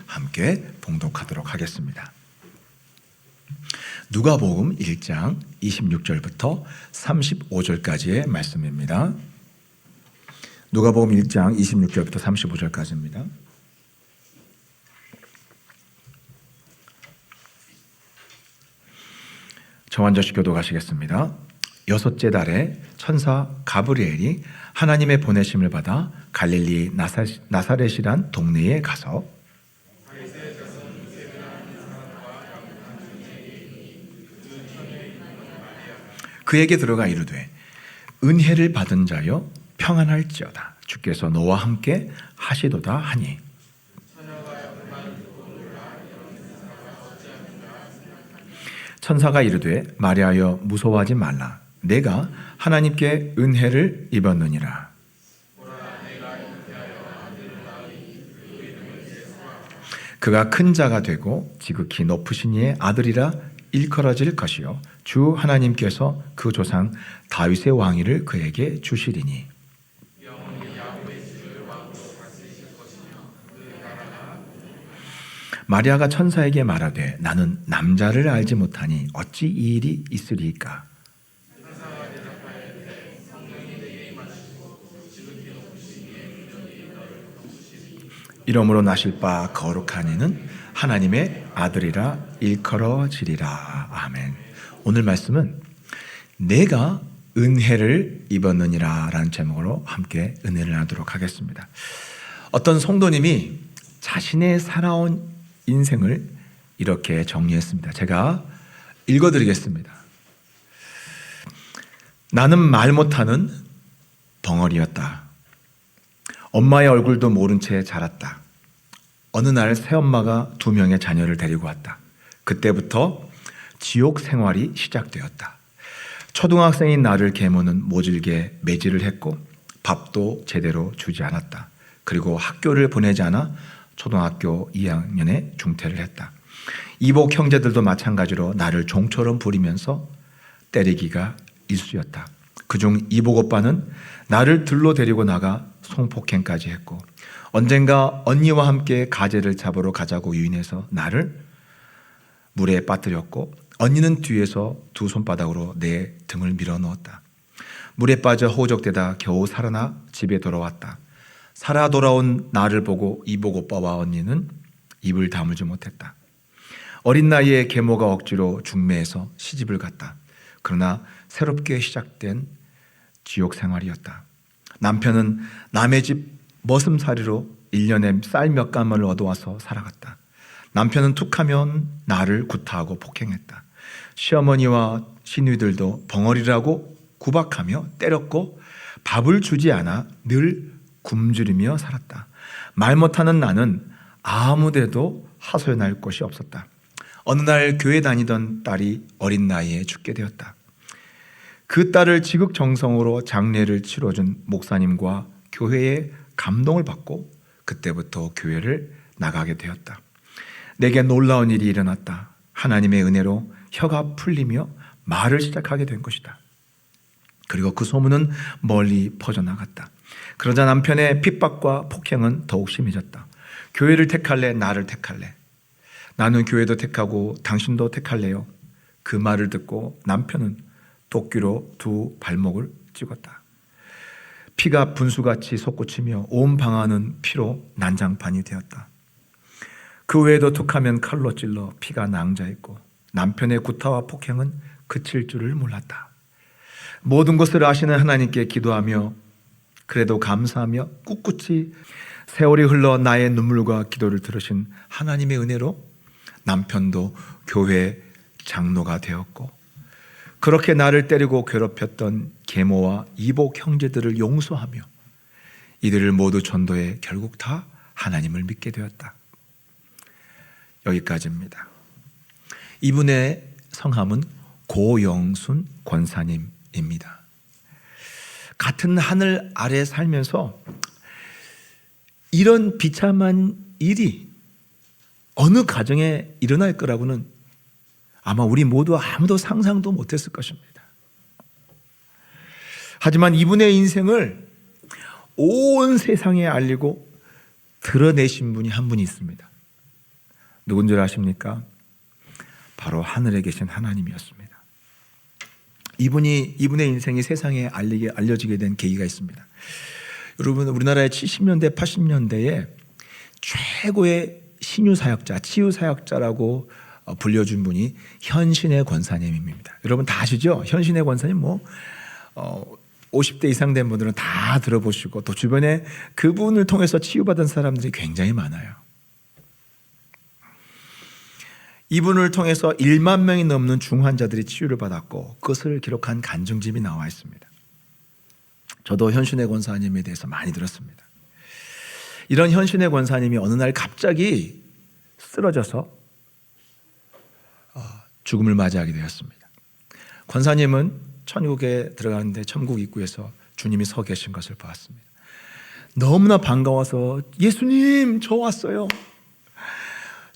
함께 봉독하도록 하겠습니다. 누가복음 1장 26절부터 35절까지의 말씀입니다. 누가복음 1장 26절부터 35절까지입니다. 저완저시 교독하시겠습니다. 여섯째 달에 천사 가브리엘이 하나님의 보내심을 받아 갈릴리 나사렛이란 동네에 가서 그에게 들어가 이르되 은혜를 받은 자여 평안할지어다 주께서 너와 함께 하시도다 하니 천사가 이르되 마리아여 무서워하지 말라 내가 하나님께 은혜를 입었느니라. 그가 큰 자가 되고 지극히 높으신 이의 아들이라 일컬어질 것이요 주 하나님께서 그 조상 다윗의 왕위를 그에게 주시리니 마리아가 천사에게 말하되 나는 남자를 알지 못하니 어찌 이 일이 있으리이까. 이러므로 나실 바 거룩한 이는 하나님의 아들이라 일컬어지리라. 아멘. 오늘 말씀은 내가 은혜를 입었느니라 라는 제목으로 함께 은혜를 나누도록 하겠습니다. 어떤 성도님이 자신의 살아온 인생을 이렇게 정리했습니다. 제가 읽어드리겠습니다. 나는 말 못하는 벙어리였다. 엄마의 얼굴도 모른 채 자랐다. 어느 날 새엄마가 2명의 자녀를 데리고 왔다. 그때부터 지옥 생활이 시작되었다. 초등학생인 나를 계모는 모질게 매질을 했고 밥도 제대로 주지 않았다. 그리고 학교를 보내지 않아 초등학교 2학년에 중퇴를 했다. 이복 형제들도 마찬가지로 나를 종처럼 부리면서 때리기가 일쑤였다. 그중 이복 오빠는 나를 들로 데리고 나가 성폭행까지 했고 언젠가 언니와 함께 가재를 잡으러 가자고 유인해서 나를 물에 빠뜨렸고 언니는 뒤에서 2 손바닥으로 내 등을 밀어 넣었다. 물에 빠져 호적되다 겨우 살아나 집에 돌아왔다. 살아 돌아온 나를 보고 이복 오빠와 언니는 입을 다물지 못했다. 어린 나이에 계모가 억지로 중매해서 시집을 갔다. 그러나 새롭게 시작된 지옥 생활이었다. 남편은 남의 집 머슴살이로 1년에 쌀 몇 가마를 얻어와서 살아갔다. 남편은 툭하면 나를 구타하고 폭행했다. 시어머니와 시누이들도 벙어리라고 구박하며 때렸고 밥을 주지 않아 늘 굶주리며 살았다. 말 못하는 나는 아무데도 하소연할 곳이 없었다. 어느 날 교회 다니던 딸이 어린 나이에 죽게 되었다. 그 딸을 지극정성으로 장례를 치러준 목사님과 교회의 감동을 받고 그때부터 교회를 나가게 되었다. 내게 놀라운 일이 일어났다. 하나님의 은혜로 혀가 풀리며 말을 시작하게 된 것이다. 그리고 그 소문은 멀리 퍼져나갔다. 그러자 남편의 핍박과 폭행은 더욱 심해졌다. 교회를 택할래? 나를 택할래? 나는 교회도 택하고 당신도 택할래요? 그 말을 듣고 남편은 도끼로 2 발목을 찍었다. 피가 분수같이 솟구치며 온 방안은 피로 난장판이 되었다. 그 외에도 툭하면 칼로 찔러 피가 낭자했고 남편의 구타와 폭행은 그칠 줄을 몰랐다. 모든 것을 아시는 하나님께 기도하며 그래도 감사하며 꿋꿋이 세월이 흘러 나의 눈물과 기도를 들으신 하나님의 은혜로 남편도 교회 장로가 되었고 그렇게 나를 때리고 괴롭혔던 계모와 이복 형제들을 용서하며 이들을 모두 전도해 결국 다 하나님을 믿게 되었다. 여기까지입니다. 이분의 성함은 고영순 권사님입니다. 같은 하늘 아래 살면서 이런 비참한 일이 어느 가정에 일어날 거라고는 아마 우리 모두 아무도 상상도 못했을 것입니다. 하지만 이분의 인생을 온 세상에 알리고 드러내신 분이 한 분이 있습니다. 누군 줄 아십니까? 바로 하늘에 계신 하나님이었습니다. 이분의 인생이 세상에 알려지게 된 계기가 있습니다. 여러분, 우리나라의 70년대, 80년대에 최고의 신유사역자, 치유사역자라고 불려준 분이 현신의 권사님입니다. 여러분 다 아시죠? 현신의 권사님 50대 이상 된 분들은 다 들어보시고 또 주변에 그분을 통해서 치유받은 사람들이 굉장히 많아요. 이분을 통해서 1만 명이 넘는 중환자들이 치유를 받았고 그것을 기록한 간증집이 나와 있습니다. 저도 현신의 권사님에 대해서 많이 들었습니다. 이런 현신의 권사님이 어느 날 갑자기 쓰러져서 죽음을 맞이하게 되었습니다. 권사님은 천국에 들어가는데 천국 입구에서 주님이 서 계신 것을 보았습니다. 너무나 반가워서 예수님 저 왔어요.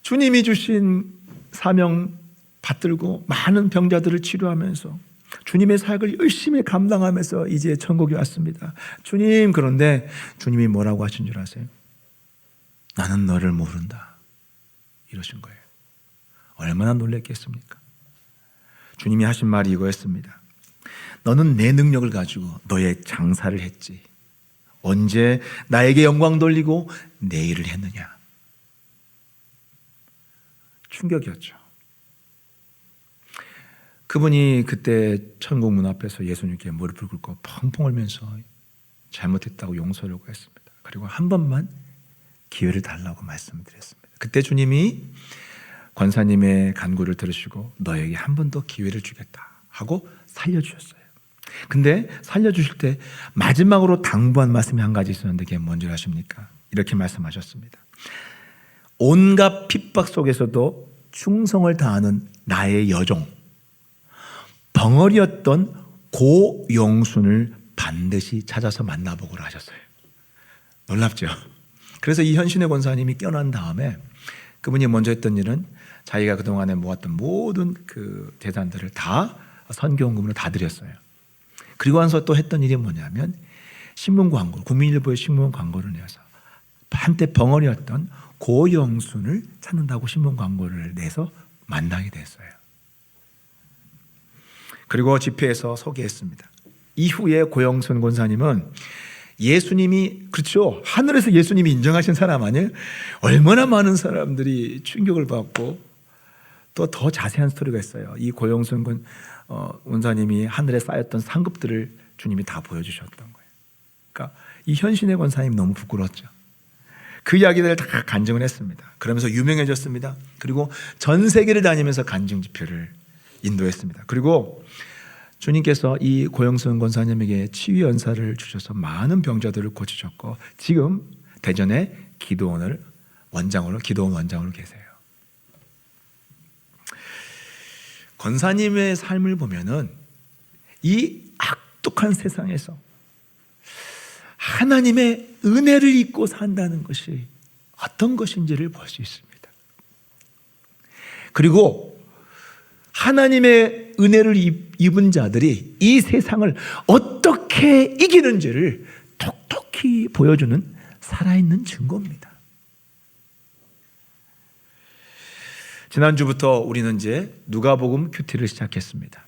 주님이 주신 사명 받들고 많은 병자들을 치료하면서 주님의 사역을 열심히 감당하면서 이제 천국에 왔습니다. 주님, 그런데 주님이 뭐라고 하신 줄 아세요? 나는 너를 모른다 이러신 거예요. 얼마나 놀랬겠습니까? 주님이 하신 말이 이거였습니다. 너는 내 능력을 가지고 너의 장사를 했지. 언제 나에게 영광 돌리고 내 일을 했느냐. 충격이었죠. 그분이 그때 천국 문 앞에서 예수님께 무릎을 꿇고 펑펑 울면서 잘못했다고 용서를 구했습니다. 그리고 한 번만 기회를 달라고 말씀드렸습니다. 그때 주님이 권사님의 간구를 들으시고 너에게 한 번 더 기회를 주겠다 하고 살려주셨어요. 근데 살려주실 때 마지막으로 당부한 말씀이 한 가지 있었는데 그게 뭔지 아십니까? 이렇게 말씀하셨습니다. 온갖 핍박 속에서도 충성을 다하는 나의 여종 벙어리였던 고용순을 반드시 찾아서 만나보고라 하셨어요. 놀랍죠? 그래서 이 현신의 권사님이 깨어난 다음에 그분이 먼저 했던 일은 자기가 그동안에 모았던 모든 그 재산들을 다 선교헌금으로 다 드렸어요. 그리고 나서 또 했던 일이 뭐냐면 신문 광고, 국민일보의 신문 광고를 내서 한때 벙어리였던 고영순을 찾는다고 신문 광고를 내서 만나게 됐어요. 그리고 집회에서 소개했습니다. 이후에 고영순 권사님은 예수님이, 그렇죠, 하늘에서 예수님이 인정하신 사람 아니에요? 얼마나 많은 사람들이 충격을 받고 또 더 자세한 스토리가 있어요. 이 고영순 권사님이 하늘에 쌓였던 상급들을 주님이 다 보여주셨던 거예요. 그러니까 이 현신의 권사님 너무 부끄러웠죠. 그 이야기들을 다 간증을 했습니다. 그러면서 유명해졌습니다. 그리고 전 세계를 다니면서 간증 집회를 인도했습니다. 그리고 주님께서 이 고영순 권사님에게 치유 연사를 주셔서 많은 병자들을 고치셨고 지금 대전에 기도원 원장으로 계세요. 권사님의 삶을 보면은 이 악독한 세상에서 하나님의 은혜를 입고 산다는 것이 어떤 것인지를 볼 수 있습니다. 그리고 하나님의 은혜를 입은 자들이 이 세상을 어떻게 이기는지를 톡톡히 보여주는 살아있는 증거입니다. 지난주부터 우리는 이제 누가복음 큐티를 시작했습니다.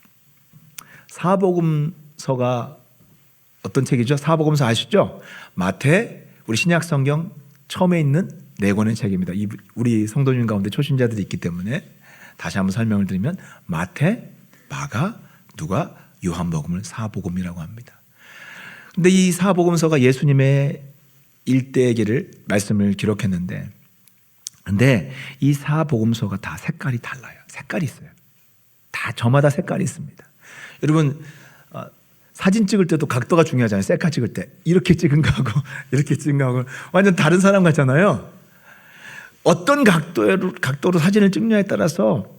사복음서가 어떤 책이죠? 사복음서 아시죠? 마태, 우리 신약 성경 처음에 있는 네 권의 책입니다. 우리 성도님 가운데 초신자들이 있기 때문에 다시 한번 설명을 드리면 마태, 마가, 누가, 요한복음을 사복음이라고 합니다. 근데 이 사복음서가 예수님의 일대기를 말씀을 기록했는데 근데 이 사복음서가 다 색깔이 달라요. 색깔이 있어요. 다 저마다 색깔이 있습니다. 여러분 사진 찍을 때도 각도가 중요하잖아요. 셀카 찍을 때 이렇게 찍은 거하고 이렇게 찍은 거하고 완전 다른 사람 같잖아요. 어떤 각도로 사진을 찍느냐에 따라서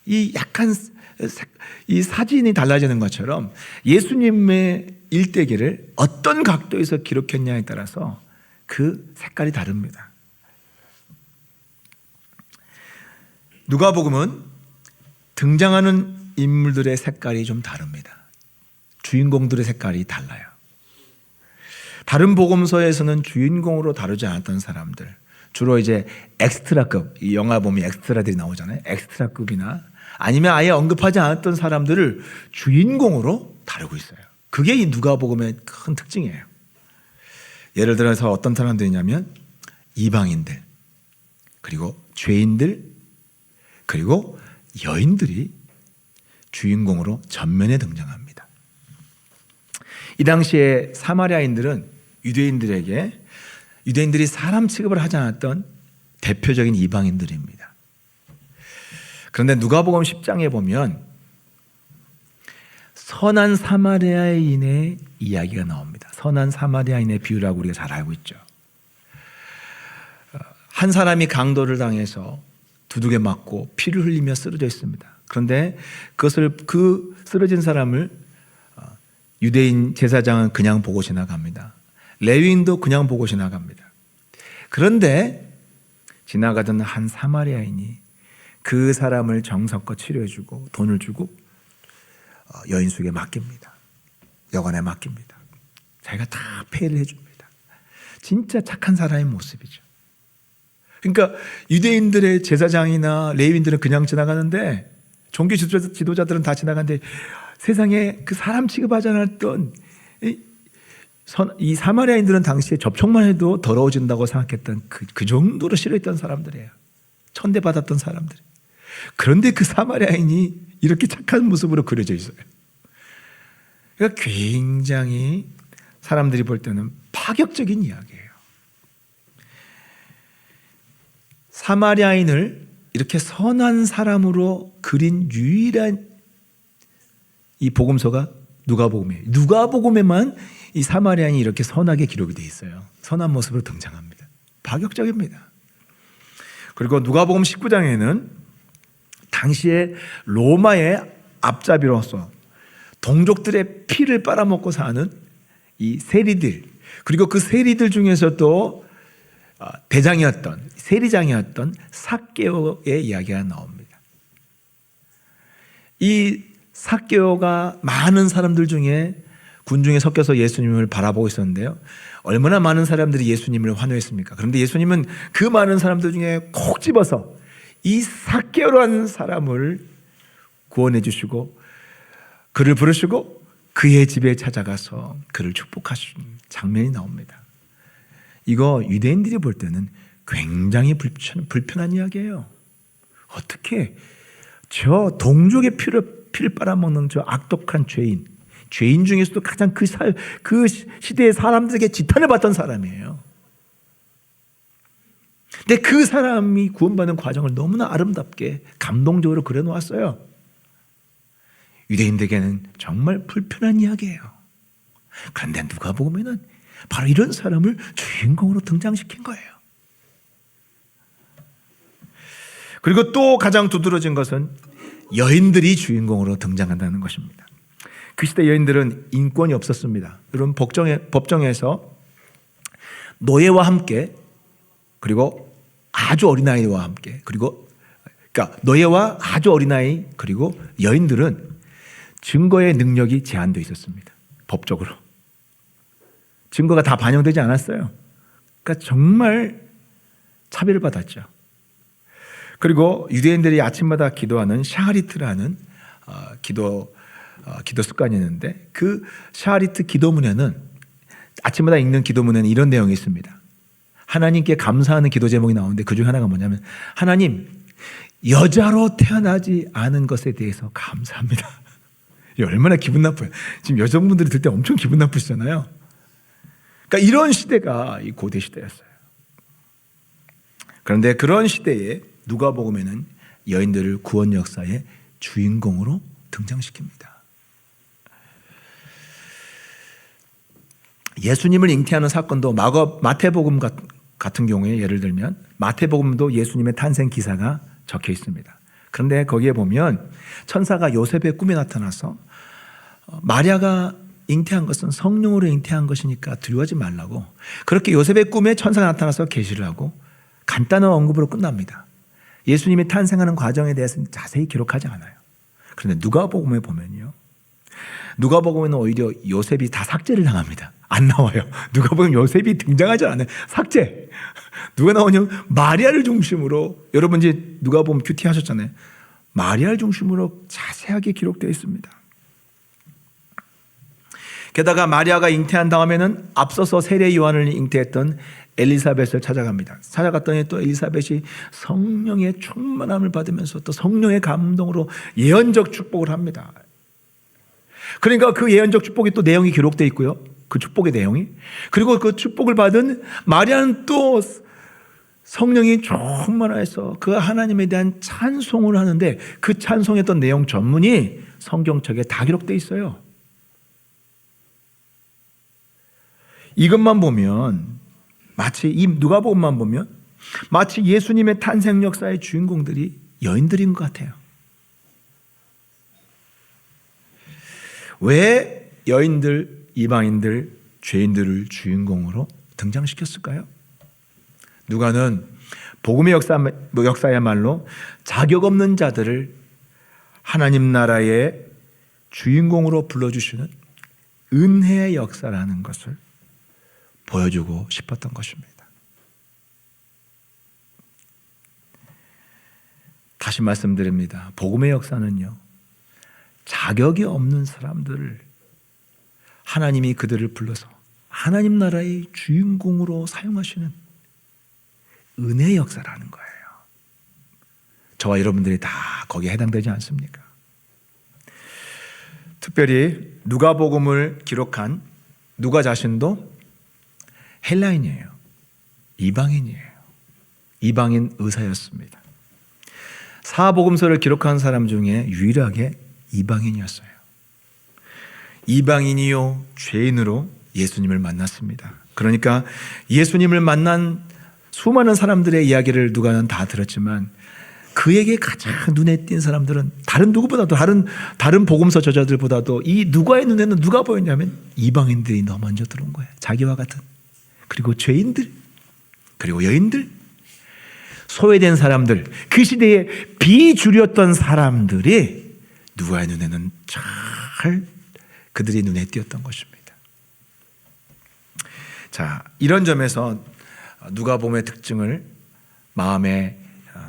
이 약간 이 사진이 달라지는 것처럼 예수님의 일대기를 어떤 각도에서 기록했냐에 따라서 그 색깔이 다릅니다. 누가복음은 등장하는 인물들의 색깔이 좀 다릅니다. 주인공들의 색깔이 달라요. 다른 복음서에서는 주인공으로 다루지 않았던 사람들, 주로 이제 엑스트라급, 이 영화 보면 엑스트라들이 나오잖아요. 엑스트라급이나 아니면 아예 언급하지 않았던 사람들을 주인공으로 다루고 있어요. 그게 이 누가복음의 큰 특징이에요. 예를 들어서 어떤 사람들이냐면 이방인들, 그리고 죄인들, 그리고 여인들이 주인공으로 전면에 등장합니다. 이 당시에 사마리아인들은 유대인들이 사람 취급을 하지 않았던 대표적인 이방인들입니다. 그런데 누가복음 10장에 보면 선한 사마리아인의 이야기가 나옵니다. 선한 사마리아인의 비유라고 우리가 잘 알고 있죠. 한 사람이 강도를 당해서 두둑에 맞고 피를 흘리며 쓰러져 있습니다. 그런데 그 쓰러진 사람을 유대인 제사장은 그냥 보고 지나갑니다. 레위인도 그냥 보고 지나갑니다. 그런데 지나가던 한 사마리아인이 그 사람을 정성껏 치료해주고 돈을 주고 여인숙에 맡깁니다. 여관에 맡깁니다. 자기가 다 페이를 해줍니다. 진짜 착한 사람의 모습이죠. 그러니까 유대인들의 제사장이나 레위인들은 그냥 지나가는데 종교 지도자들은 다 지나가는데 세상에 그 사람 취급하지 않았던 이 사마리아인들은 당시에 접촉만 해도 더러워진다고 생각했던 그 정도로 싫어했던 사람들이에요. 천대받았던 사람들. 그런데 그 사마리아인이 이렇게 착한 모습으로 그려져 있어요. 그러니까 굉장히 사람들이 볼 때는 파격적인 이야기예요. 사마리아인을 이렇게 선한 사람으로 그린 유일한 이 복음서가 누가복음이에요. 누가복음에만 이 사마리아인이 이렇게 선하게 기록이 되어 있어요. 선한 모습으로 등장합니다. 파격적입니다. 그리고 누가복음 19장에는 당시에 로마의 앞잡이로서 동족들의 피를 빨아먹고 사는 이 세리들, 그리고 그 세리들 중에서도 대장이었던 세리장이었던 삭개오의 이야기가 나옵니다. 이 삭개오가 많은 사람들 중에 군중에 섞여서 예수님을 바라보고 있었는데요. 얼마나 많은 사람들이 예수님을 환호했습니까? 그런데 예수님은 그 많은 사람들 중에 콕 집어서 이 삭개오라는 사람을 구원해 주시고 그를 부르시고 그의 집에 찾아가서 그를 축복하신 장면이 나옵니다. 이거 유대인들이 볼 때는 굉장히 불편한 이야기예요. 어떻게 저 동족의 피를 빨아먹는 저 악독한 죄인 중에서도 가장 그 시대의 사람들에게 지탄을 받던 사람이에요. 근데 그 사람이 구원받는 과정을 너무나 아름답게 감동적으로 그려놓았어요. 유대인들에게는 정말 불편한 이야기예요. 그런데 누가복음에는 바로 이런 사람을 주인공으로 등장시킨 거예요. 그리고 또 가장 두드러진 것은 여인들이 주인공으로 등장한다는 것입니다. 그 시대 여인들은 인권이 없었습니다. 여러분 법정에서 노예와 함께 그리고 아주 어린아이와 함께 그러니까 노예와 아주 어린아이 그리고 여인들은 증거의 능력이 제한되어 있었습니다. 법적으로. 증거가 다 반영되지 않았어요. 그러니까 정말 차별을 받았죠. 그리고 유대인들이 아침마다 기도하는 샤하리트라는 기도 습관이 있는데 그 샤하리트 기도문에는 아침마다 읽는 기도문에는 이런 내용이 있습니다. 하나님께 감사하는 기도 제목이 나오는데 그중 하나가 뭐냐면 하나님 여자로 태어나지 않은 것에 대해서 감사합니다. 얼마나 기분 나빠요. 지금 여성분들이 들 때 엄청 기분 나쁘시잖아요. 그러니까 이런 시대가 이 고대 시대였어요. 그런데 그런 시대에 누가복음에는 여인들을 구원 역사의 주인공으로 등장시킵니다. 예수님을 잉태하는 사건도 마태복음 같은 경우에 예를 들면 마태복음도 예수님의 탄생 기사가 적혀 있습니다. 그런데 거기에 보면 천사가 요셉의 꿈에 나타나서 마리아가 잉태한 것은 성령으로 잉태한 것이니까 두려워하지 말라고 그렇게 요셉의 꿈에 천사가 나타나서 계시를 하고 간단한 언급으로 끝납니다. 예수님이 탄생하는 과정에 대해서는 자세히 기록하지 않아요. 그런데 누가복음에 보면요 누가복음에는 오히려 요셉이 다 삭제를 당합니다. 안 나와요. 누가복음 요셉이 등장하지 않아요. 삭제. 누가 나오냐면 마리아를 중심으로, 여러분 이제 누가복음 큐티 하셨잖아요. 마리아를 중심으로 자세하게 기록되어 있습니다. 게다가 마리아가 잉태한 다음에는 앞서서 세례 요한을 잉태했던 엘리사벳을 찾아갑니다. 찾아갔더니 또 엘리사벳이 성령의 충만함을 받으면서 또 성령의 감동으로 예언적 축복을 합니다. 그러니까 그 예언적 축복이 또 내용이 기록되어 있고요. 그 축복의 내용이. 그리고 그 축복을 받은 마리아는 또 성령이 충만해서 그 하나님에 대한 찬송을 하는데, 그 찬송했던 내용 전문이 성경책에 다 기록되어 있어요. 이것만 보면 마치, 이 누가복음만 보면 마치 예수님의 탄생 역사의 주인공들이 여인들인 것 같아요. 왜 여인들, 이방인들, 죄인들을 주인공으로 등장시켰을까요? 누가는 복음의 역사야말로 자격 없는 자들을 하나님 나라의 주인공으로 불러주시는 은혜의 역사라는 것을 보여주고 싶었던 것입니다. 다시 말씀드립니다. 복음의 역사는요, 자격이 없는 사람들을 하나님이 그들을 불러서 하나님 나라의 주인공으로 사용하시는 은혜의 역사라는 거예요. 저와 여러분들이 다 거기에 해당되지 않습니까? 특별히 누가복음을 기록한 누가 자신도 헬라인이에요. 이방인이에요. 이방인 의사였습니다. 사복음서를 기록한 사람 중에 유일하게 이방인이었어요. 이방인이요 죄인으로 예수님을 만났습니다. 그러니까 예수님을 만난 수많은 사람들의 이야기를 누가는 다 들었지만, 그에게 가장 눈에 띈 사람들은 다른 누구보다도, 다른 복음서 저자들보다도 이 누가의 눈에는 누가 보였냐면 이방인들이 더 먼저 들어온 거예요. 자기와 같은. 그리고 죄인들, 그리고 여인들, 소외된 사람들, 그 시대에 비주류였던 사람들이 누가의 눈에는 잘 그들이 눈에 띄었던 것입니다. 자, 이런 점에서 누가복음의 특징을 마음에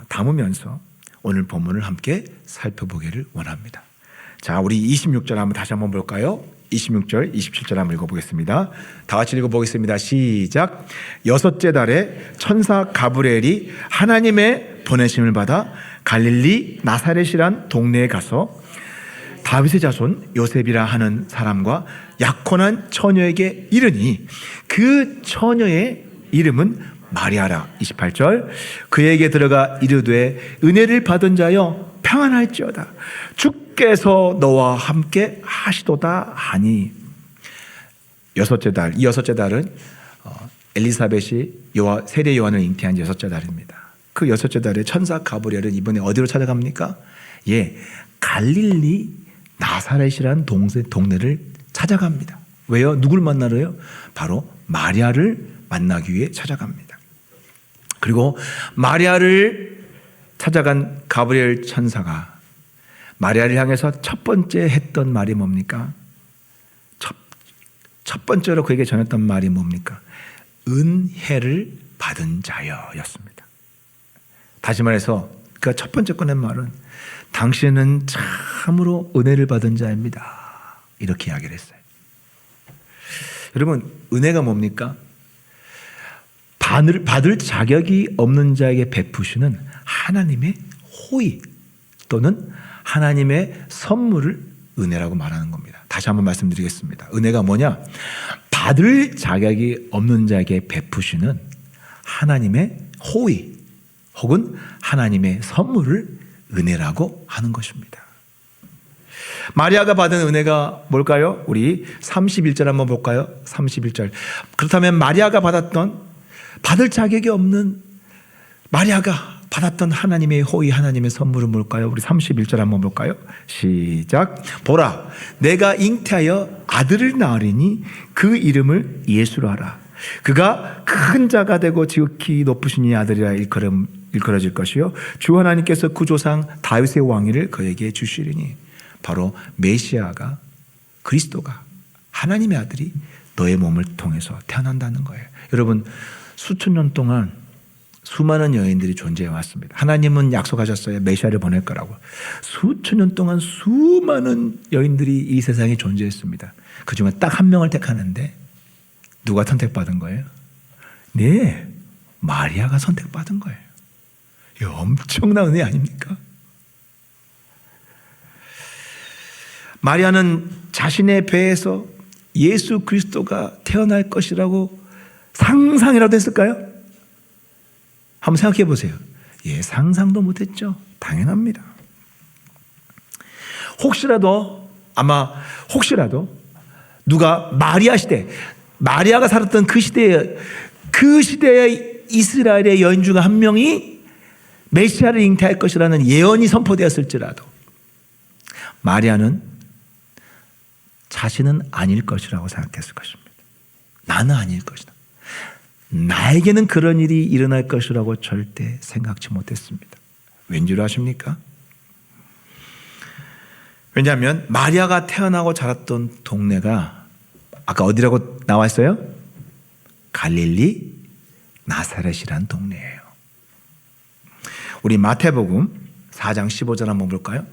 담으면서 오늘 본문을 함께 살펴보기를 원합니다. 자, 우리 26절 한번 다시 한번 볼까요? 26절, 27절 한번 읽어보겠습니다. 다 같이 읽어보겠습니다. 시작. 여섯째 달에 천사 가브리엘이 하나님의 보내심을 받아 갈릴리 나사렛이란 동네에 가서 다윗의 자손 요셉이라 하는 사람과 약혼한 처녀에게 이르니 그 처녀의 이름은 마리아라. 28절. 그에게 들어가 이르되 은혜를 받은 자여 평안할지어다. 주께서 너와 함께 하시도다 하니. 여섯째 달, 이 여섯째 달은 엘리사벳이 세례 요한을 잉태한 여섯째 달입니다. 그 여섯째 달에 천사 가브리엘은 이번에 어디로 찾아갑니까? 갈릴리 나사렛이라는 동네를 찾아갑니다. 왜요? 누굴 만나러요? 바로 마리아를 만나기 위해 찾아갑니다. 그리고 마리아를 찾아간 가브리엘 천사가 마리아를 향해서 첫 번째 했던 말이 뭡니까? 첫 번째로 그에게 전했던 말이 뭡니까? 은혜를 받은 자여였습니다. 다시 말해서 그 첫 번째 꺼낸 말은 당신은 참으로 은혜를 받은 자입니다. 이렇게 이야기를 했어요. 여러분, 은혜가 뭡니까? 받을 자격이 없는 자에게 베푸시는 하나님의 호의 또는 하나님의 선물을 은혜라고 말하는 겁니다. 다시 한번 말씀드리겠습니다. 은혜가 뭐냐? 받을 자격이 없는 자에게 베푸시는 하나님의 호의 혹은 하나님의 선물을 은혜라고 하는 것입니다. 마리아가 받은 은혜가 뭘까요? 우리 31절 한번 볼까요? 31절. 그렇다면 마리아가 받을 자격이 없는 마리아가 받았던 하나님의 호의, 하나님의 선물은 뭘까요? 우리 31절 한번 볼까요? 시작. 보라, 내가 잉태하여 아들을 낳으리니 그 이름을 예수로 하라. 그가 큰 자가 되고 지극히 높으신 이 아들이라 일컬어질 것이요 주 하나님께서 그 조상 다윗의 왕위를 그에게 주시리니. 바로 메시아가 그리스도가 하나님의 아들이 너의 몸을 통해서 태어난다는 거예요. 여러분, 수천 년 동안 수많은 여인들이 존재해 왔습니다. 하나님은 약속하셨어요. 메시아를 보낼 거라고. 수천 년 동안 수많은 여인들이 이 세상에 존재했습니다. 그중에 딱 한 명을 택하는데 누가 선택받은 거예요? 네, 마리아가 선택받은 거예요. 이 엄청난 은혜 아닙니까? 마리아는 자신의 배에서 예수 그리스도가 태어날 것이라고 상상이라도 했을까요? 한번 생각해 보세요. 예, 상상도 못했죠. 당연합니다. 혹시라도 누가 마리아 시대, 마리아가 살았던 그 시대에 이스라엘의 여인 중 한 명이 메시아를 잉태할 것이라는 예언이 선포되었을지라도 마리아는 자신은 아닐 것이라고 생각했을 것입니다. 나는 아닐 것이다. 나에게는 그런 일이 일어날 것이라고 절대 생각지 못했습니다. 왠줄 아십니까? 왜냐하면 마리아가 태어나고 자랐던 동네가 아까 어디라고 나와 있어요? 갈릴리 나사렛이란 동네예요. 우리 마태복음 4장 15절 한번 볼까요?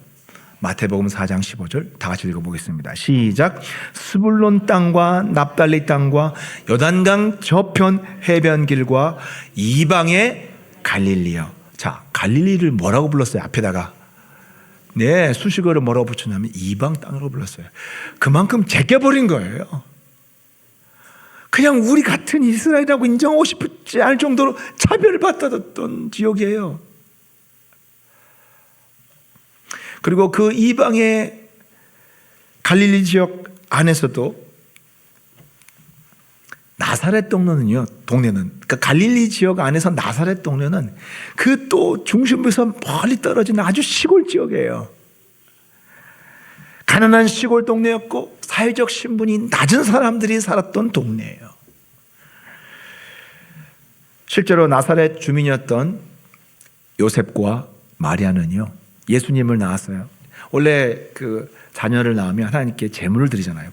마태복음 4장 15절 다 같이 읽어보겠습니다. 시작. 스불론 땅과 납달리 땅과 요단강 저편 해변길과 이방의 갈릴리요. 자, 갈릴리를 뭐라고 불렀어요? 앞에다가 네, 수식어를 뭐라고 붙였냐면 이방 땅으로 불렀어요. 그만큼 제껴버린 거예요. 그냥 우리 같은 이스라엘이라고 인정하고 싶지 않을 정도로 차별받았던 지역이에요. 그리고 그 이방의 갈릴리 지역 안에서도 나사렛 동네는 그러니까 갈릴리 지역 안에서 나사렛 동네는 그 또 중심부에서 멀리 떨어진 아주 시골 지역이에요. 가난한 시골 동네였고 사회적 신분이 낮은 사람들이 살았던 동네예요. 실제로 나사렛 주민이었던 요셉과 마리아는요, 예수님을 낳았어요. 원래 그 자녀를 낳으면 하나님께 제물을 드리잖아요.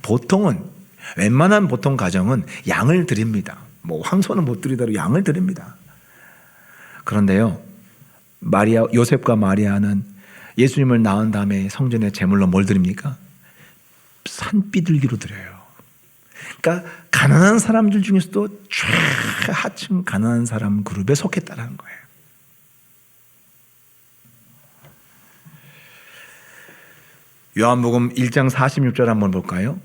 웬만한 보통 가정은 양을 드립니다. 뭐 황소는 못 드리더라도 양을 드립니다. 그런데요, 요셉과 마리아는 예수님을 낳은 다음에 성전에 제물로 뭘 드립니까? 산비둘기로 드려요. 그러니까 가난한 사람들 중에서도 최하층 가난한 사람 그룹에 속했다는 거예요. 요한복음 1장 46절 한번 볼까요?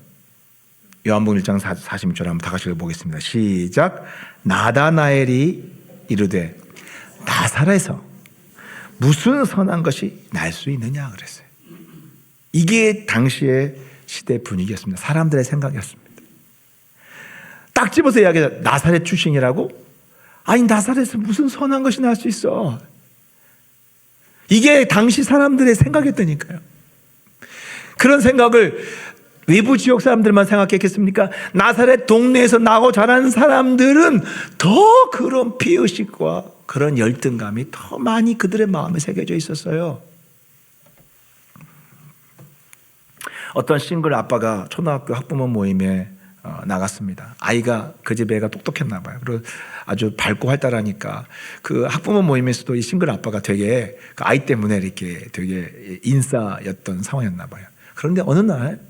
요한복음 1장 46절 한번 다 같이 읽어보겠습니다. 시작. 나다나엘이 이르되 나사렛에서 무슨 선한 것이 날 수 있느냐 그랬어요. 이게 당시의 시대 분위기였습니다. 사람들의 생각이었습니다. 딱 집어서 이야기해요. 나사렛 출신이라고? 아니, 나사렛에서 무슨 선한 것이 날 수 있어. 이게 당시 사람들의 생각이었다니까요. 그런 생각을 외부 지역 사람들만 생각했겠습니까? 나사렛 동네에서 나고 자란 사람들은 더 그런 피의식과 그런 열등감이 더 많이 그들의 마음에 새겨져 있었어요. 어떤 싱글 아빠가 초등학교 학부모 모임에 나갔습니다. 아이가 그 집 애가 똑똑했나 봐요. 그리고 아주 밝고 활달하니까 그 학부모 모임에서도 이 싱글 아빠가 되게 그 아이 때문에 이렇게 되게 인싸였던 상황이었나 봐요. 그런데 어느 날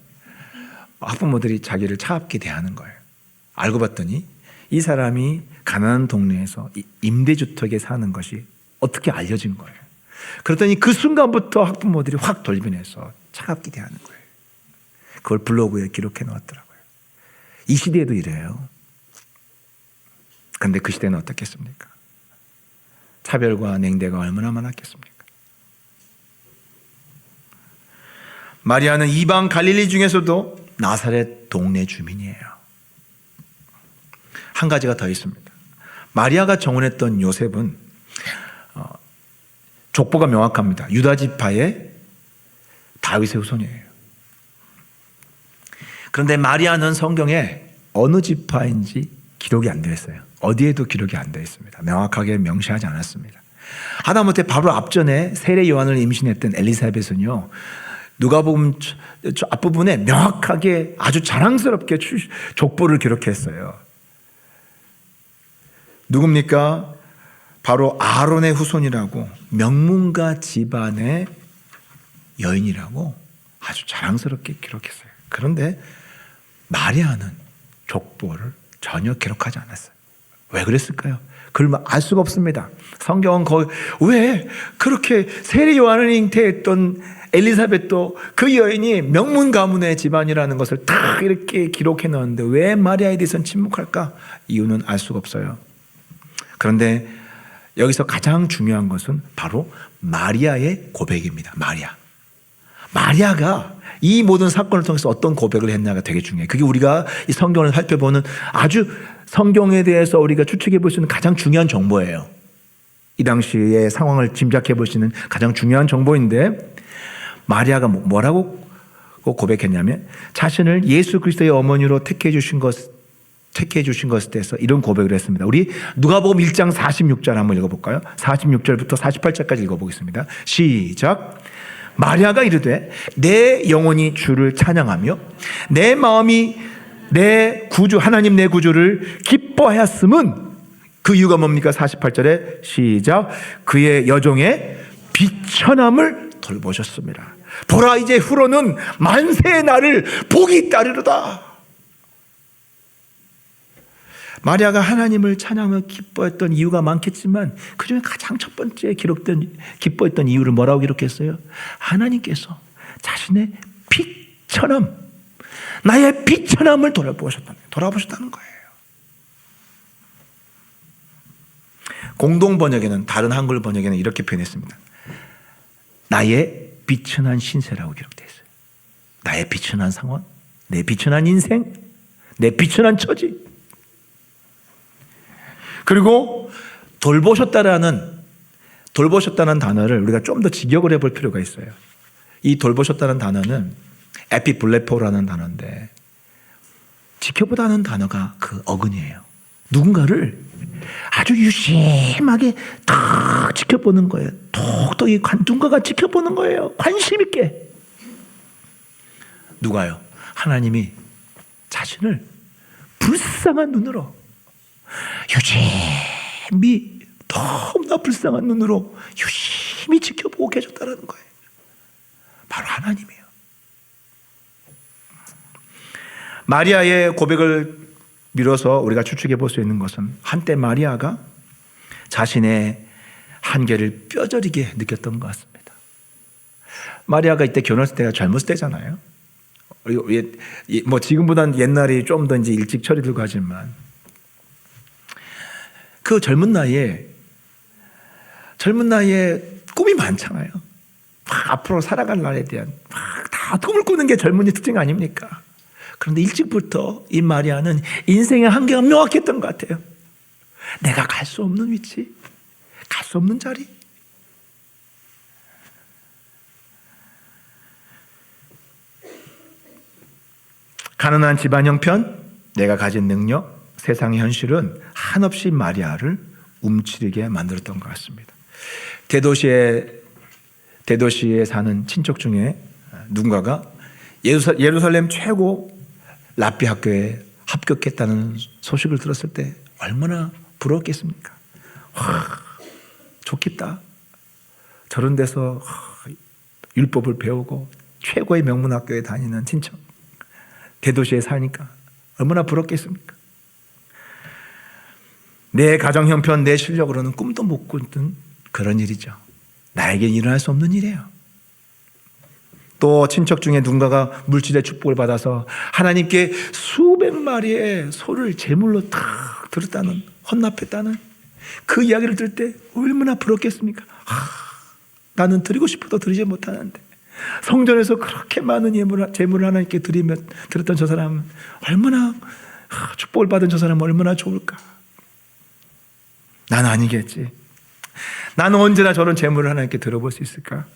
학부모들이 자기를 차갑게 대하는 거예요. 알고 봤더니 이 사람이 가난한 동네에서 임대주택에 사는 것이 어떻게 알려진 거예요. 그랬더니 그 순간부터 학부모들이 확 돌변해서 차갑게 대하는 거예요. 그걸 블로그에 기록해 놓았더라고요. 이 시대에도 이래요. 그런데 그 시대는 어떻겠습니까? 차별과 냉대가 얼마나 많았겠습니까? 마리아는 이방 갈릴리 중에서도 나사렛 동네 주민이에요. 한 가지가 더 있습니다. 마리아가 정혼했던 요셉은 족보가 명확합니다. 유다 지파의 다윗의 후손이에요. 그런데 마리아는 성경에 어느 지파인지 기록이 안 되어 있어요. 어디에도 기록이 안 되어 있습니다. 명확하게 명시하지 않았습니다. 하다못해 바로 앞전에 세례 요한을 임신했던 엘리사벳은요, 누가복음 앞부분에 명확하게 아주 자랑스럽게 족보를 기록했어요. 누굽니까? 바로 아론의 후손이라고, 명문가 집안의 여인이라고 아주 자랑스럽게 기록했어요. 그런데 마리아는 족보를 전혀 기록하지 않았어요. 왜 그랬을까요? 그걸 알 수가 없습니다. 성경은 거의 왜 그렇게 세례 요한을 잉태했던 엘리사벳도 그 여인이 명문 가문의 집안이라는 것을 다 이렇게 기록해 놓았는데 왜 마리아에 대해서는 침묵할까? 이유는 알 수가 없어요. 그런데 여기서 가장 중요한 것은 바로 마리아의 고백입니다. 마리아가 이 모든 사건을 통해서 어떤 고백을 했냐가 되게 중요해요. 그게 우리가 이 성경을 살펴보는 아주 성경에 대해서 우리가 추측해 볼 수 있는 가장 중요한 정보예요. 이 당시의 상황을 짐작해 볼 수 있는 가장 중요한 정보인데, 마리아가 뭐라고 고백했냐면 자신을 예수 그리스도의 어머니로 택해 주신 것에 대해서 이런 고백을 했습니다. 우리 누가복음 1장 46절 한번 읽어볼까요? 46절부터 48절까지 읽어보겠습니다. 시작. 마리아가 이르되 내 영혼이 주를 찬양하며 내 마음이 내 구주 하나님 내 구주를 기뻐하였음은, 그 이유가 뭡니까? 48절에 시작. 그의 여종의 비천함을 돌보셨습니다. 보라, 이제 후로는 만세의 날을 복이 따르리로다. 마리아가 하나님을 찬양하며 기뻐했던 이유가 많겠지만 그 중에 가장 첫 번째 기뻐했던 이유를 뭐라고 기록했어요? 하나님께서 자신의 비천함, 나의 비천함을 돌아보셨다는 거예요. 공동 번역에는, 다른 한글 번역에는 이렇게 표현했습니다. 나의 비천한 신세라고 기록되어 있어요. 나의 비천한 상황, 내 비천한 인생, 내 비천한 처지. 그리고 돌보셨다는 단어를 우리가 좀 더 직역을 해볼 필요가 있어요. 이 돌보셨다는 단어는 에피블레포라는 단어인데, 지켜보다는 단어가 그 어근이에요. 누군가를 아주 유심하게 탁 지켜보는 거예요. 톡톡이 누군가가 지켜보는 거예요. 관심 있게. 누가요? 하나님이 자신을 불쌍한 눈으로, 유심히, 너무나 불쌍한 눈으로 유심히 지켜보고 계셨다는 거예요. 바로 하나님이에요. 마리아의 고백을 미뤄서 우리가 추측해 볼 수 있는 것은, 한때 마리아가 자신의 한계를 뼈저리게 느꼈던 것 같습니다. 마리아가 이때 결혼했을 때가 젊었을 때잖아요. 뭐 지금보다는 옛날이 좀 더 이제 일찍 처리되고 하지만, 그 젊은 나이에 꿈이 많잖아요. 막 앞으로 살아갈 날에 대한 다 꿈을 꾸는 게 젊은이 특징 아닙니까? 그런데 일찍부터 이 마리아는 인생의 한계가 명확했던 것 같아요. 내가 갈 수 없는 위치, 갈 수 없는 자리. 가난한 집안 형편, 내가 가진 능력, 세상의 현실은 한없이 마리아를 움츠리게 만들었던 것 같습니다. 대도시에 사는 친척 중에 누군가가 예루살렘 최고 랍비 학교에 합격했다는 소식을 들었을 때 얼마나 부러웠겠습니까? 좋겠다. 저런 데서 율법을 배우고 최고의 명문학교에 다니는 친척, 대도시에 사니까 얼마나 부럽겠습니까? 내 가정 형편, 내 실력으로는 꿈도 못 꾸던 그런 일이죠. 나에겐 일어날 수 없는 일이에요. 또 친척 중에 누군가가 물질의 축복을 받아서 하나님께 수백 마리의 소를 제물로 탁 드렸다는, 헌납했다는 그 이야기를 들을 때 얼마나 부럽겠습니까? 나는 드리고 싶어도 드리지 못하는데 성전에서 그렇게 많은 제물을 하나님께 드렸던 저 사람은 얼마나, 축복을 받은 저 사람은 얼마나 좋을까? 난 아니겠지. 나는 언제나 저런 제물을 하나님께 들어볼 수 있을까?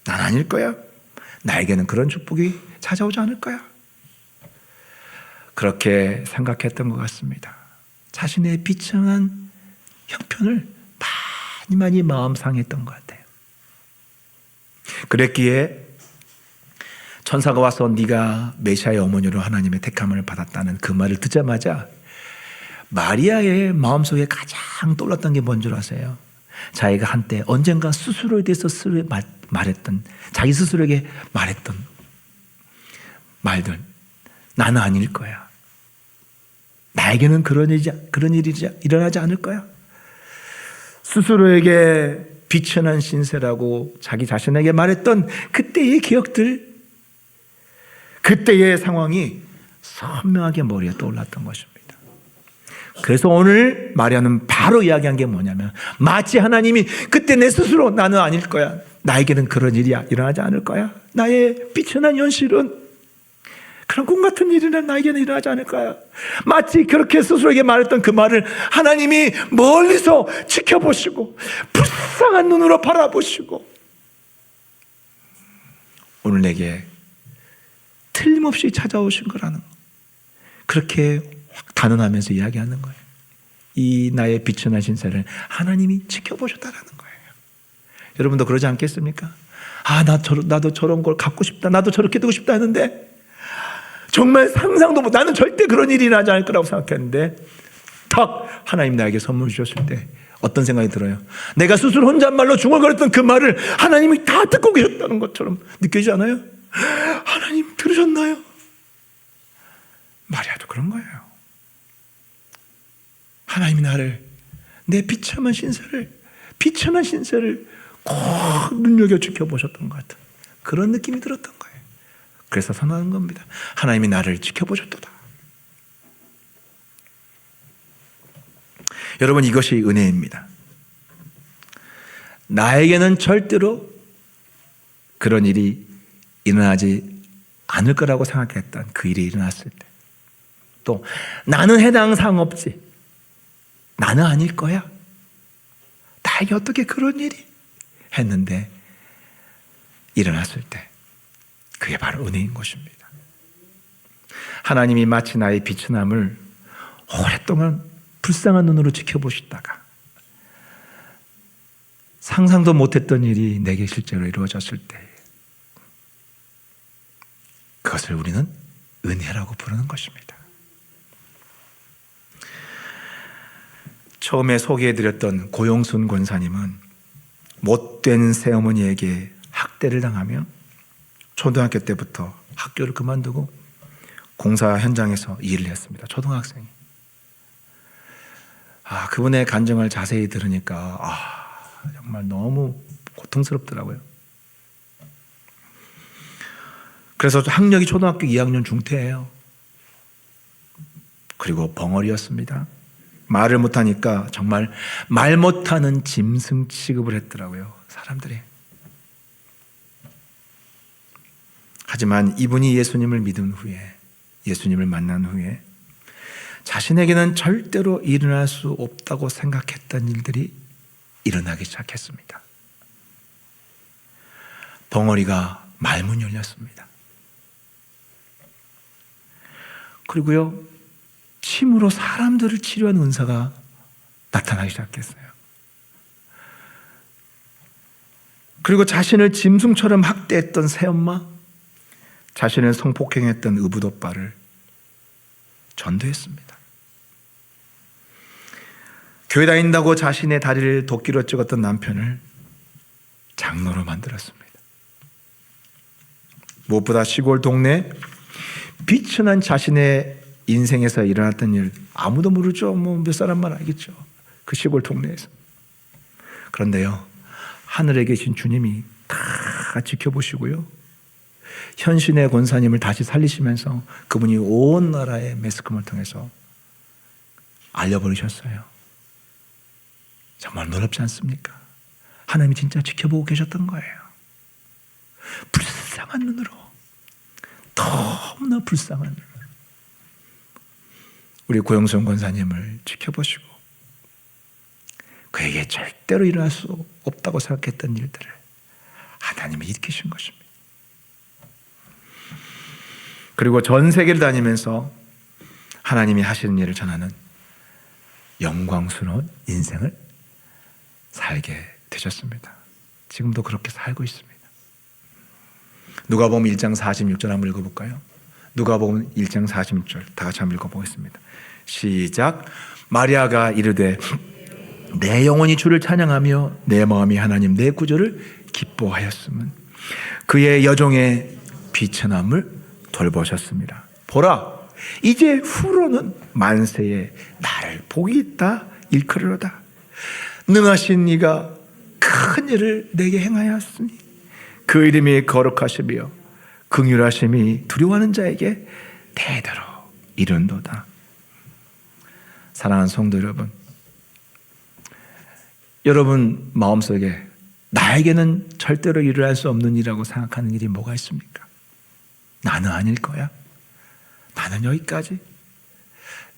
난 아닐 거야. 나에게는 그런 축복이 찾아오지 않을 거야. 그렇게 생각했던 것 같습니다. 자신의 비참한 형편을 많이 마음 상했던 것 같아요. 그랬기에 천사가 와서 네가 메시아의 어머니로 하나님의 택함을 받았다는 그 말을 듣자마자 마리아의 마음속에 가장 떠올랐던 게 뭔 줄 아세요? 자기가 한때 언젠가 스스로에 대해서 말했던, 자기 스스로에게 말했던 말들. 나는 아닐 거야. 나에게는 그런 일이 일어나지 않을 거야. 스스로에게 비천한 신세라고 자기 자신에게 말했던 그때의 기억들, 그때의 상황이 선명하게 머리에 떠올랐던 것입니다. 그래서 오늘 마리아는 바로 이야기한 게 뭐냐면, 마치 하나님이 그때 내 스스로 나는 아닐 거야. 나에게는 그런 일이 일어나지 않을 거야. 나의 비천한 현실은 그런 꿈 같은 일이는 나에게는 일어나지 않을 거야. 마치 그렇게 스스로에게 말했던 그 말을 하나님이 멀리서 지켜보시고 불쌍한 눈으로 바라보시고 오늘 내게 틀림없이 찾아오신 거라는 거. 그렇게 확 단언하면서 이야기하는 거예요. 이 나의 비천한 신세를 하나님이 지켜보셨다라는 거예요. 여러분도 그러지 않겠습니까? 나도 저런 걸 갖고 싶다. 나도 저렇게 되고 싶다 하는데 정말 상상도 못, 나는 절대 그런 일이 일어나지 않을 거라고 생각했는데 탁 하나님 나에게 선물 주셨을 때 어떤 생각이 들어요? 내가 스스로 혼잣말로 중얼거렸던 그 말을 하나님이 다 듣고 계셨다는 것처럼 느껴지지 않아요? 하나님 들으셨나요? 마리아도 그런 거예요. 하나님이 나를, 내 비참한 신세를 꼭 눈여겨 지켜보셨던 것 같은 그런 느낌이 들었던 거예요. 그래서 선언하는 겁니다. 하나님이 나를 지켜보셨도다. 여러분, 이것이 은혜입니다. 나에게는 절대로 그런 일이 일어나지 않을 거라고 생각했던 그 일이 일어났을 때, 또 나는 해당 사항 없지, 나는 아닐 거야, 나에게 어떻게 그런 일이 했는데 일어났을 때 그게 바로 은혜인 것입니다. 하나님이 마치 나의 비천함을 오랫동안 불쌍한 눈으로 지켜보시다가 상상도 못했던 일이 내게 실제로 이루어졌을 때 그것을 우리는 은혜라고 부르는 것입니다. 처음에 소개해드렸던 고용순 권사님은 못된 새어머니에게 학대를 당하며 초등학교 때부터 학교를 그만두고 공사 현장에서 일을 했습니다. 초등학생이. 그분의 간증을 자세히 들으니까 정말 너무 고통스럽더라고요. 그래서 학력이 초등학교 2학년 중퇴예요. 그리고 벙어리였습니다. 말을 못하니까 정말 말 못하는 짐승 취급을 했더라고요, 사람들이. 하지만 이분이 예수님을 믿은 후에, 예수님을 만난 후에 자신에게는 절대로 일어날 수 없다고 생각했던 일들이 일어나기 시작했습니다. 벙어리가 말문 열렸습니다. 그리고요, 침으로 사람들을 치료하는 은사가 나타나기 시작했어요. 그리고 자신을 짐승처럼 학대했던 새엄마, 자신을 성폭행했던 의붓오빠를 전도했습니다. 교회 다닌다고 자신의 다리를 도끼로 찍었던 남편을 장로로 만들었습니다. 무엇보다 시골 동네 비천한 자신의 인생에서 일어났던 일, 아무도 모르죠. 몇 사람만 알겠죠. 그 시골 동네에서. 그런데요, 하늘에 계신 주님이 다 지켜보시고요, 현신의 권사님을 다시 살리시면서 그분이 온 나라의 매스컴을 통해서 알려버리셨어요. 정말 놀랍지 않습니까? 하나님이 진짜 지켜보고 계셨던 거예요. 불쌍한 눈으로, 너무나 불쌍한 눈으로 우리 고영선 권사님을 지켜보시고 그에게 절대로 일어날 수 없다고 생각했던 일들을 하나님이 일으키신 것입니다. 그리고 전 세계를 다니면서 하나님이 하시는 일을 전하는 영광스러운 인생을 살게 되셨습니다. 지금도 그렇게 살고 있습니다. 누가복음 1장 46절 한번 읽어볼까요? 누가복음 1장 46절 다 같이 한번 읽어보겠습니다. 시작. 마리아가 이르되 내 영혼이 주를 찬양하며 내 마음이 하나님 내 구주를 기뻐하였음은 그의 여종의 비천함을 돌보셨습니다. 보라, 이제 후로는 만세에 나를 복이 있다 일컬으로다. 능하신 이가 큰 일을 내게 행하였으니 그 이름이 거룩하시며 긍휼하심이 두려워하는 자에게 대대로 이른도다. 사랑하는 성도 여러분, 여러분 마음속에 나에게는 절대로 일어날 수 없는 일이라고 생각하는 일이 뭐가 있습니까? 나는 아닐 거야. 나는 여기까지.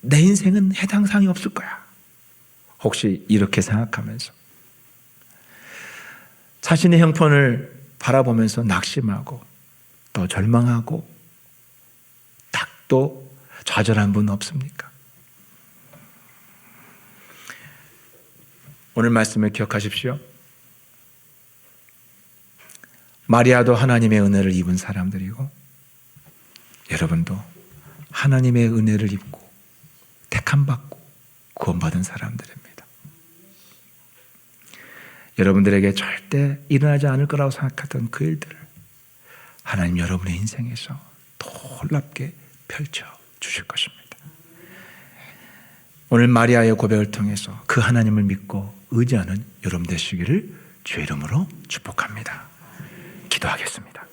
내 인생은 해당 사항이 없을 거야. 혹시 이렇게 생각하면서 자신의 형편을 바라보면서 낙심하고 또 절망하고 딱 또 좌절한 분 없습니까? 오늘 말씀을 기억하십시오. 마리아도 하나님의 은혜를 입은 사람들이고 여러분도 하나님의 은혜를 입고 택함받고 구원받은 사람들입니다. 여러분들에게 절대 일어나지 않을 거라고 생각했던 그 일들을 하나님 여러분의 인생에서 놀랍게 펼쳐 주실 것입니다. 오늘 마리아의 고백을 통해서 그 하나님을 믿고 의지하는 여러분 되시기를 주의 이름으로 축복합니다. 기도하겠습니다.